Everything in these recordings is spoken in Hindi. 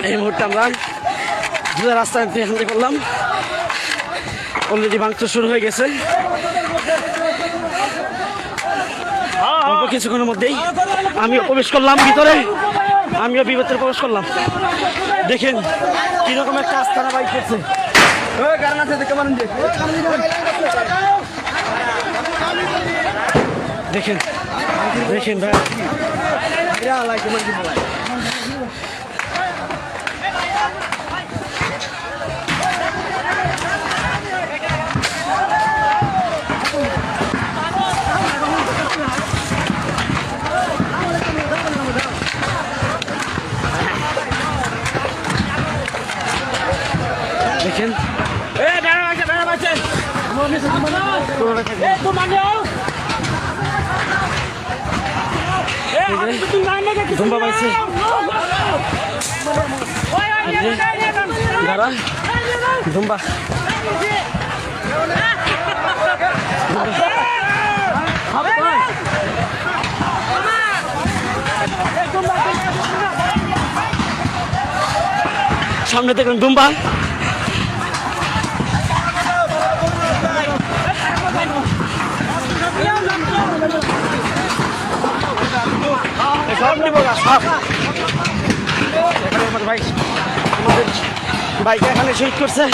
এই মুহূর্তে আমরা জেলা রাস্তা এখান থেকে করলাম। অলরেডি ভাঙচুর শুরু হয়ে গেছে। অল্প কিছুক্ষণের মধ্যেই আমিও প্রবেশ করলাম ভিতরে, আমিও ভিতরে প্রবেশ করলাম। দেখেন কিরকম একটা আস্তানা বাইক করছে। দেখেন দেখেন ভাই, দেখেন ধুম্বা পাইছে দাঁড়া ধুম্বা সামনে দেখুন ধুম্বা। বাইক এখানে শহীদ করছে।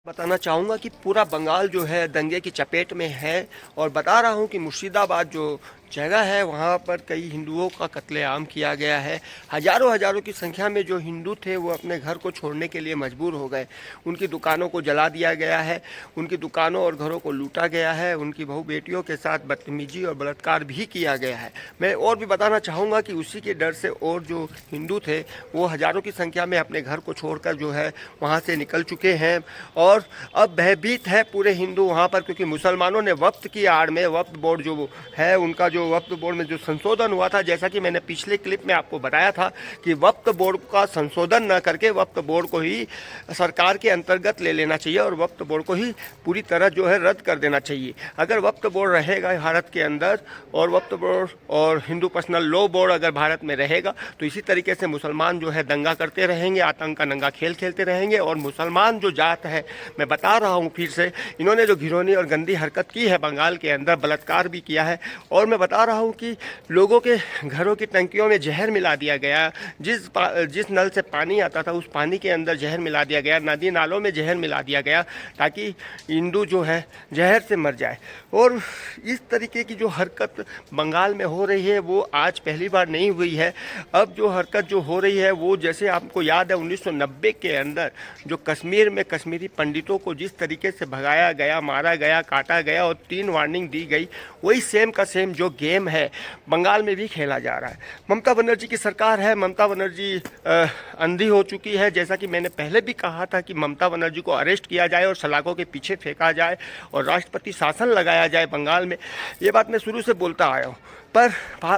बताना चाहूँगा कि पूरा बंगाल जो है दंगे की चपेट में है और बता रहा हूँ कि मुर्शिदाबाद जो जगह है वहाँ पर कई हिंदुओं का कत्लेआम किया गया है। हज़ारों की संख्या में जो हिंदू थे वो अपने घर को छोड़ने के लिए मजबूर हो गए। उनकी दुकानों को जला दिया गया है, उनकी दुकानों और घरों को लूटा गया है, उनकी बहू बेटियों के साथ बदतमीजी और बलात्कार भी किया गया है। मैं और भी बताना चाहूँगा कि उसी के डर से और जो हिंदू थे वो हज़ारों की संख्या में अपने घर को छोड़कर जो है वहाँ से निकल चुके हैं और अब भयभीत है पूरे हिंदू वहाँ पर, क्योंकि मुसलमानों ने वक्फ की आड़ में, वक्फ बोर्ड जो है उनका जो वक्फ बोर्ड में जो संशोधन हुआ था, जैसा कि मैंने पिछले क्लिप में आपको बताया था कि वक्फ बोर्ड का संशोधन न करके वक्फ बोर्ड को ही सरकार के अंतर्गत ले लेना चाहिए और वक्फ बोर्ड को ही पूरी तरह जो है रद्द कर देना चाहिए। अगर वक्फ बोर्ड रहेगा भारत के अंदर और वक्फ बोर्ड और हिंदू पर्सनल लॉ बोर्ड अगर भारत में रहेगा तो इसी तरीके से मुसलमान जो है दंगा करते रहेंगे, आतंक का नंगा खेल खेलते रहेंगे। और मुसलमान जो जात है, मैं बता रहा हूँ फिर से, इन्होंने जो घिनौनी और गंदी हरकत की है बंगाल के अंदर, बलात्कार भी किया है। और मैं बता रहा हूँ कि लोगों के घरों की टंकियों में जहर मिला दिया गया, जिस नल से पानी आता था उस पानी के अंदर जहर मिला दिया गया, नदी नालों में जहर मिला दिया गया ताकि हिंदू जो है जहर से मर जाए। और इस तरीके की जो हरकत बंगाल में हो रही है वो आज पहली बार नहीं हुई है। अब जो हरकत जो हो रही है वो, जैसे आपको याद है 1990 के अंदर जो कश्मीर में कश्मीरी पंडितों को जिस तरीके से भगाया गया, मारा गया, काटा गया और 3 वार्निंग दी गई, वही सेम का सेम जो गेम है बंगाल में भी खेला जा रहा है। ममता बनर्जी की सरकार है, ममता बनर्जी अंधी हो चुकी है। जैसा कि मैंने पहले भी कहा था कि ममता बनर्जी को अरेस्ट किया जाए और सलाखों के पीछे फेंका जाए और राष्ट्रपति शासन लगाया जाए बंगाल में। ये बात मैं शुरू से बोलता आया हूँ। पर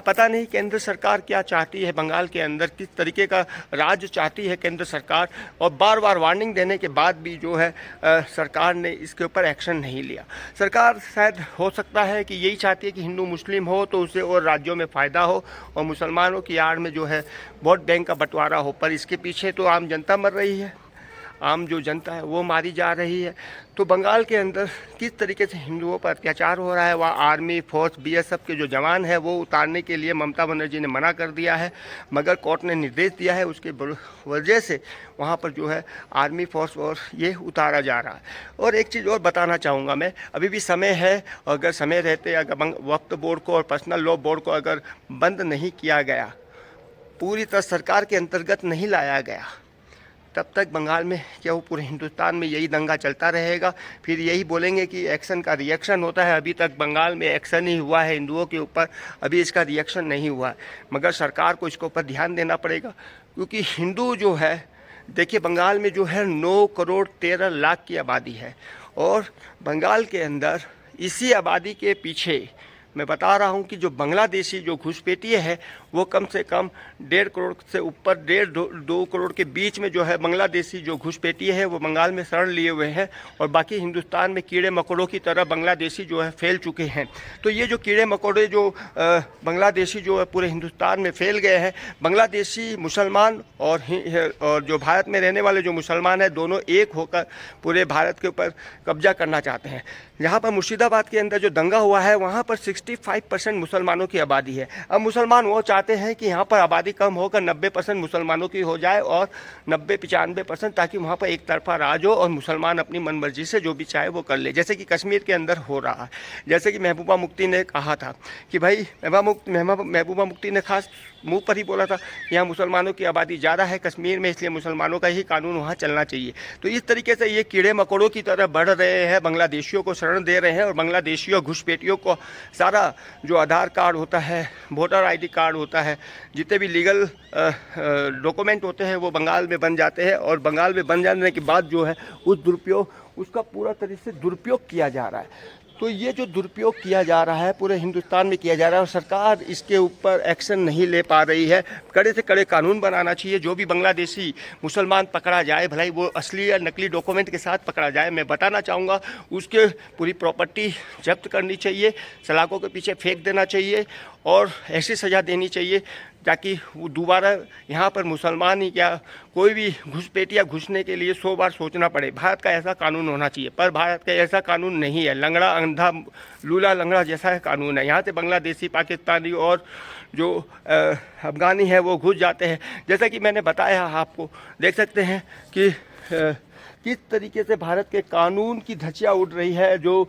पता नहीं केंद्र सरकार क्या चाहती है बंगाल के अंदर, किस तरीके का राज्य चाहती है केंद्र सरकार। और बार बार वार्निंग देने के बाद भी जो है सरकार ने इसके ऊपर एक्शन नहीं लिया। सरकार शायद हो सकता है कि यही चाहती है कि हिंदू मुस्लिम हो तो उसे और राज्यों में फ़ायदा हो और मुसलमानों की आड़ में जो है वोट बैंक का बंटवारा हो, पर इसके पीछे तो आम जनता मर रही है, आम जो जनता है वो मारी जा रही है। तो बंगाल के अंदर किस तरीके से हिंदुओं पर अत्याचार हो रहा है, वहाँ आर्मी फोर्स बीएसएफ के जो जवान हैं वो उतारने के लिए ममता बनर्जी ने मना कर दिया है, मगर कोर्ट ने निर्देश दिया है, उसके वजह से वहाँ पर जो है आर्मी फोर्स और ये उतारा जा रहा है। और एक चीज़ और बताना चाहूँगा मैं, अभी भी समय है, अगर समय रहते अगर वक्फ बोर्ड को और पर्सनल लॉ बोर्ड को अगर बंद नहीं किया गया, पूरी तरह सरकार के अंतर्गत नहीं लाया गया, तब तक बंगाल में क्या वो पूरे हिंदुस्तान में यही दंगा चलता रहेगा। फिर यही बोलेंगे कि एक्शन का रिएक्शन होता है। अभी तक बंगाल में एक्शन ही हुआ है हिंदुओं के ऊपर, अभी इसका रिएक्शन नहीं हुआ है, मगर सरकार को इसके ऊपर ध्यान देना पड़ेगा। क्योंकि हिंदू जो है, देखिए बंगाल में जो है 9 करोड़ 13 लाख की आबादी है, और बंगाल के अंदर इसी आबादी के पीछे मैं बता रहा हूं कि जो बांग्लादेशी जो घुसपैठिए है वो कम से कम 1.5 करोड़ से ऊपर, 1.5-2 करोड़ के बीच में जो है बांग्लादेशी जो घुसपैठिए है वो बंगाल में शरण लिए हुए हैं, और बाकी हिंदुस्तान में कीड़े मकोड़ों की तरह बांग्लादेशी जो है फैल चुके हैं। तो ये जो कीड़े मकोड़े जो बांग्लादेशी जो है पूरे हिंदुस्तान में फैल गए हैं, बांग्लादेशी मुसलमान और जो भारत में रहने वाले जो मुसलमान हैं, दोनों एक होकर पूरे भारत के ऊपर कब्जा करना चाहते हैं। यहाँ पर मुर्शिदाबाद के अंदर जो दंगा हुआ है वहाँ पर 65% मुसलमानों की आबादी है। अब मुसलमान वो चाहते हैं कि यहाँ पर आबादी कम होकर 90% मुसलमानों की हो जाए, और 90-95%, ताकि वहाँ पर एक तरफा राज हो और मुसलमान अपनी मनमर्जी से जो भी चाहे वो कर ले, जैसे कि कश्मीर के अंदर हो रहा है। जैसे कि महबूबा मुफ्ती ने कहा था कि भाई महबूबा मुफ्ती ने खास मुँह पर ही बोला था, यहाँ मुसलमानों की आबादी ज़्यादा है कश्मीर में, इसलिए मुसलमानों का ही कानून वहाँ चलना चाहिए। तो इस तरीके से ये कीड़े मकोड़ों की तरह बढ़ रहे हैं, बांग्लादेशियों को शरण दे रहे हैं, और बांग्लादेशियों घुसपैठियों को सारा जो आधार कार्ड होता है, वोटर आईडी कार्ड होता है, जितने भी लीगल डॉक्यूमेंट होते हैं वो बंगाल में बन जाते हैं, और बंगाल में बन जाने के बाद जो है उसका पूरा तरीके से दुरुपयोग किया जा रहा है। तो ये जो दुरुपयोग किया जा रहा है पूरे हिंदुस्तान में किया जा रहा है, और सरकार इसके ऊपर एक्शन नहीं ले पा रही है। कड़े से कड़े कानून बनाना चाहिए। जो भी बांग्लादेशी मुसलमान पकड़ा जाए, भलाई वो असली या नकली डॉक्यूमेंट के साथ पकड़ा जाए, मैं बताना चाहूँगा उसके पूरी प्रॉपर्टी जब्त करनी चाहिए, सलाखों के पीछे फेंक देना चाहिए, और ऐसी सज़ा देनी चाहिए ताकि वो दोबारा यहाँ पर मुसलमान ही क्या कोई भी घुसपैठिया घुसने के लिए 100 बार सोचना पड़े। भारत का ऐसा कानून होना चाहिए, पर भारत का ऐसा कानून नहीं है। लंगड़ा अंधा लूला लंगड़ा जैसा है कानून है। यहाँ से बांग्लादेशी, पाकिस्तानी और जो अफगानी है वो घुस जाते हैं। जैसा कि मैंने बताया आपको, देख सकते हैं कि किस तरीके से भारत के कानून की धज्जियाँ उड़ रही है। जो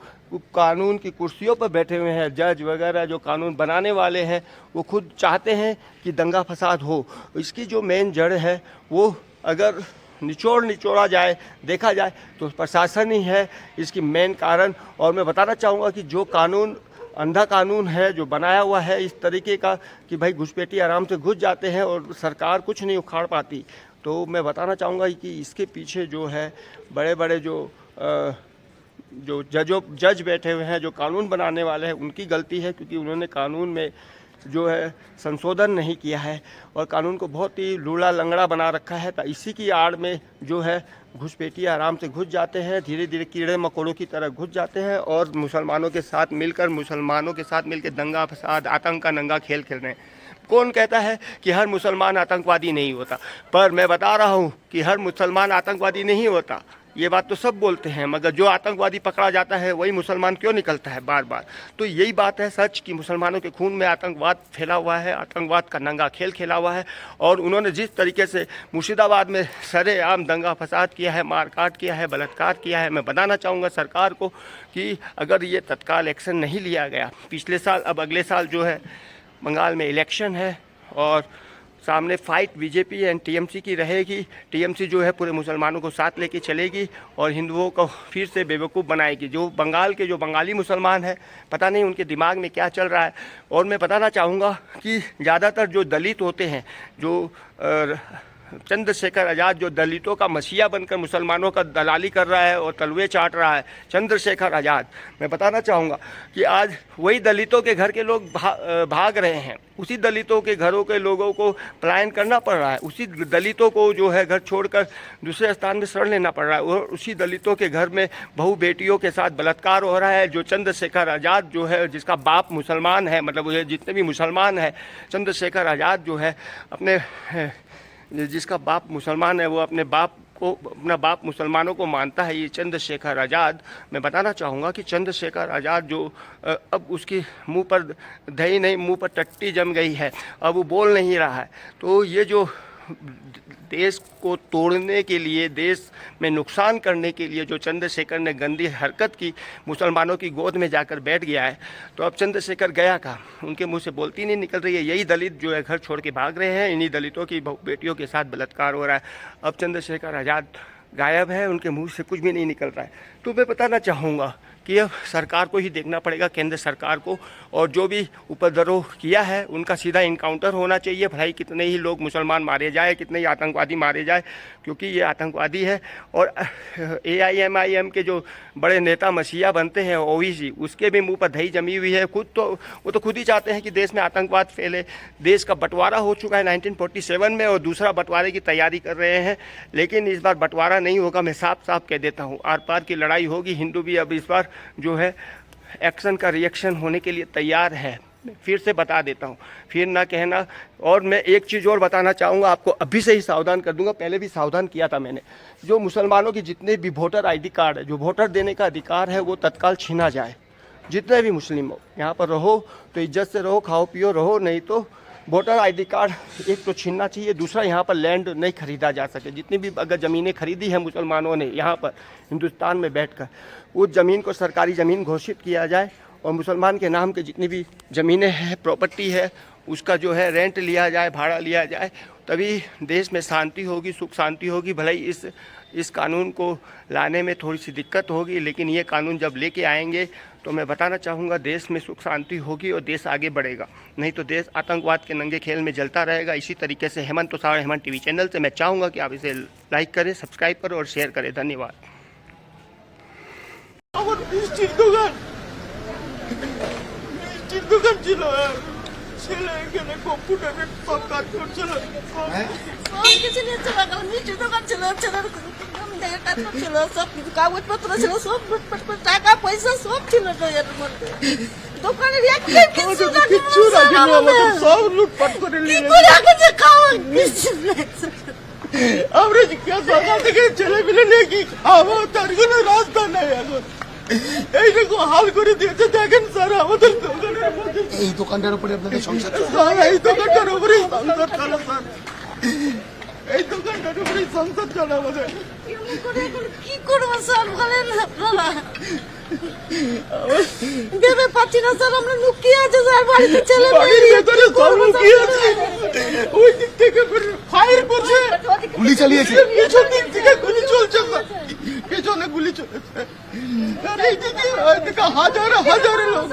कानून की कुर्सियों पर बैठे हुए हैं जज वगैरह, जो कानून बनाने वाले हैं, वो खुद चाहते हैं कि दंगा फसाद हो। इसकी जो मेन जड़ है वो अगर निचोड़ा जाए, देखा जाए, तो प्रशासन ही है इसकी मेन कारण। और मैं बताना चाहूँगा कि जो कानून अंधा कानून है जो बनाया हुआ है इस तरीके का कि भाई घुसपैठी आराम से घुस जाते हैं और सरकार कुछ नहीं उखाड़ पाती, तो मैं बताना चाहूँगा कि इसके पीछे जो है बड़े बड़े जो जज बैठे हुए हैं, जो कानून बनाने वाले हैं, उनकी गलती है, क्योंकि उन्होंने कानून में जो है संशोधन नहीं किया है और कानून को बहुत ही लूला लंगड़ा बना रखा है। तो इसी की आड़ में जो है घुसपैठी आराम से घुस जाते हैं, धीरे धीरे कीड़े मकोड़ों की तरह घुस जाते हैं, और मुसलमानों के साथ मिलकर दंगा फसाद आतंक का नंगा खेल खेल रहे हैं। कौन कहता है कि हर मुसलमान आतंकवादी नहीं होता, पर मैं बता रहा हूँ कि हर मुसलमान आतंकवादी नहीं होता। ये बात तो सब बोलते हैं, मगर जो आतंकवादी पकड़ा जाता है वही मुसलमान क्यों निकलता है बार बार। तो यही बात है सच कि मुसलमानों के खून में आतंकवाद फैला हुआ है, आतंकवाद का नंगा खेल खेला हुआ है। और उन्होंने जिस तरीके से मुर्शिदाबाद में सरेआम दंगा फसाद किया है, मारकाट किया है, बलात्कार किया है, मैं बताना चाहूँगा सरकार को कि अगर ये तत्काल एक्शन नहीं लिया गया, पिछले साल अब अगले साल जो है बंगाल में इलेक्शन है और सामने फाइट बीजेपी एंड टीएमसी की रहेगी। टीएमसी जो है पूरे मुसलमानों को साथ लेके चलेगी और हिंदुओं को फिर से बेवकूफ़ बनाएगी। जो बंगाल के जो बंगाली मुसलमान हैं, पता नहीं उनके दिमाग में क्या चल रहा है। और मैं बताना चाहूँगा कि ज़्यादातर जो दलित होते हैं, जो चंद्रशेखर आज़ाद जो दलितों का मसीहा बनकर मुसलमानों का दलाली कर रहा है और तलवे चाट रहा है, चंद्रशेखर आज़ाद, मैं बताना चाहूँगा कि आज वही दलितों के घर के लोग भाग रहे हैं, उसी दलितों के घरों के लोगों को पलायन करना पड़ रहा है, उसी दलितों को जो है घर छोड़कर दूसरे स्थान में शरण लेना पड़ रहा है, और उसी दलितों के घर में बहू बेटियों के साथ बलात्कार हो रहा है। जो चंद्रशेखर आज़ाद जो है, जिसका बाप मुसलमान है, मतलब जितने भी मुसलमान हैं, चंद्रशेखर आज़ाद जो है अपने जिसका बाप मुसलमान है वो अपने बाप को, अपना बाप मुसलमानों को मानता है, ये चंद्रशेखर आज़ाद। मैं बताना चाहूँगा कि चंद्रशेखर आज़ाद जो अब उसकी मुंह पर दही नहीं, मुंह पर टट्टी जम गई है, अब वो बोल नहीं रहा है। तो ये जो देश को तोड़ने के लिए, देश में नुकसान करने के लिए जो चंद्रशेखर ने गंदी हरकत की, मुसलमानों की गोद में जाकर बैठ गया है, तो अब चंद्रशेखर गया कहाँ? उनके मुंह से बोलती नहीं निकल रही है। यही दलित जो है घर छोड़ के भाग रहे हैं, इन्हीं दलितों की बेटियों के साथ बलात्कार हो रहा है। अब चंद्रशेखर आज़ाद गायब है, उनके मुंह से कुछ भी नहीं निकल रहा है। तो मैं बताना चाहूँगा कि अब सरकार को ही देखना पड़ेगा, केंद्र सरकार को, और जो भी उपद्रव किया है उनका सीधा इनकाउंटर होना चाहिए। भाई कितने ही लोग मुसलमान मारे जाए, कितने ही आतंकवादी मारे जाए, क्योंकि ये आतंकवादी है। और AIMIM के जो बड़े नेता मसीहा बनते हैं ओवैसी, उसके भी मुंह पर दही जमी हुई है। वो तो खुद ही चाहते हैं कि देश में आतंकवाद फैले। देश का बंटवारा हो चुका है 1947 में, और दूसरा बंटवारे की तैयारी कर रहे हैं, लेकिन इस बार बंटवारा नहीं होगा। मैं साफ साफ कह देता हूँ, आर पार की लड़ाई होगी। हिंदू भी अब इस बार जो है एक्शन का रिएक्शन होने के लिए तैयार है। फिर से बता देता हूँ, फिर ना कहना। और मैं एक चीज़ और बताना चाहूँगा, आपको अभी से ही सावधान कर दूंगा, पहले भी सावधान किया था मैंने। जो मुसलमानों की जितने भी वोटर ID कार्ड है, जो वोटर देने का अधिकार है, वो तत्काल छीना जाए। जितने भी मुस्लिम हो, यहाँ पर रहो तो इज्जत से रहो, खाओ पियो रहो, नहीं तो वोटर ID कार्ड एक तो छीनना चाहिए। दूसरा, यहाँ पर लैंड नहीं खरीदा जा सके। जितनी भी अगर ज़मीनें खरीदी हैं मुसलमानों ने यहाँ पर हिंदुस्तान में बैठकर, उस ज़मीन को सरकारी ज़मीन घोषित किया जाए, और मुसलमान के नाम के जितनी भी ज़मीनें हैं, प्रॉपर्टी है, उसका जो है रेंट लिया जाए, भाड़ा लिया जाए। तभी देश में शांति होगी, सुख शांति होगी। भले ही इस कानून को लाने में थोड़ी सी दिक्कत होगी, लेकिन ये कानून जब लेके आएंगे तो मैं बताना चाहूँगा देश में सुख शांति होगी और देश आगे बढ़ेगा। नहीं तो देश आतंकवाद के नंगे खेल में जलता रहेगा। इसी तरीके से हेमंत तोसावड़, हेमंत TV चैनल से मैं चाहूँगा कि आप इसे लाइक करें, सब्सक्राइब करें और शेयर करें। धन्यवाद। ছেলে এখানে কম্পিউটারের সব কাজ করছিল, সব কিছু নিয়ে চলে গেল। মিষ্টির দোকান ছিল, ছেলের কাজ করছিল, সব কিছু কাগজপত্র ছিল, সব লুটপাট করে টাকা পয়সা সব ছিল এর মধ্যে। দোকানের একটা কিছু রাখিনি আমাদের, সব লুটপাট করে নিয়ে গেছে। খাওয়া কিছু নাই। আমরা জিজ্ঞাসা সকাল থেকে ছেলে মিলে নিয়ে কি খাবো, তার কোনো রাস্তা নেই এখন। এইরকম হাল করে দিয়েছে। দেখেন স্যার, আমাদের দোকানের মধ্যে, এই দোকানটার উপরে আপনাদের সংসার চলে? স্যার এই দোকানটার উপরেই সংসার চলে। স্যার এই দোকানটার উপরেই সংসার চলে আমাদের। কি করবো স্যার বলেন আপনারা? ভেবে পাচ্ছি না স্যার, আমরা লুকিয়ে আছে স্যার, বাড়িতে ছেলে ওই দিক থেকে ফায়ার করছে, গুলি চালিয়েছে, পিছন দিক থেকে গুলি চলছে স্যার, পেছনে গুলি চলেছে। আর এইদিকে ওইদিকে হাজার হাজার লোক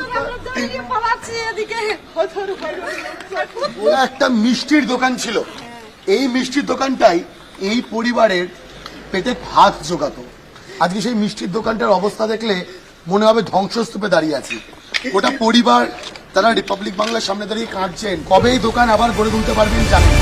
পালাচ্ছে, এদিকে হাজার ওরা একটা মিষ্টির দোকান ছিল। এই মিষ্টির দোকানটাই এই পরিবারের পেটে ভাত জোগাতো। আজকে সেই মিষ্টির দোকানটার অবস্থা দেখলে মনে হবে ধ্বংসস্তূপে দাঁড়িয়ে আছি। গোটা পরিবার তারা রিপাবলিক বাংলার সামনে দাঁড়িয়ে কাঁদছেন, কবে এই দোকান আবার গড়ে তুলতে পারবেন জানেন।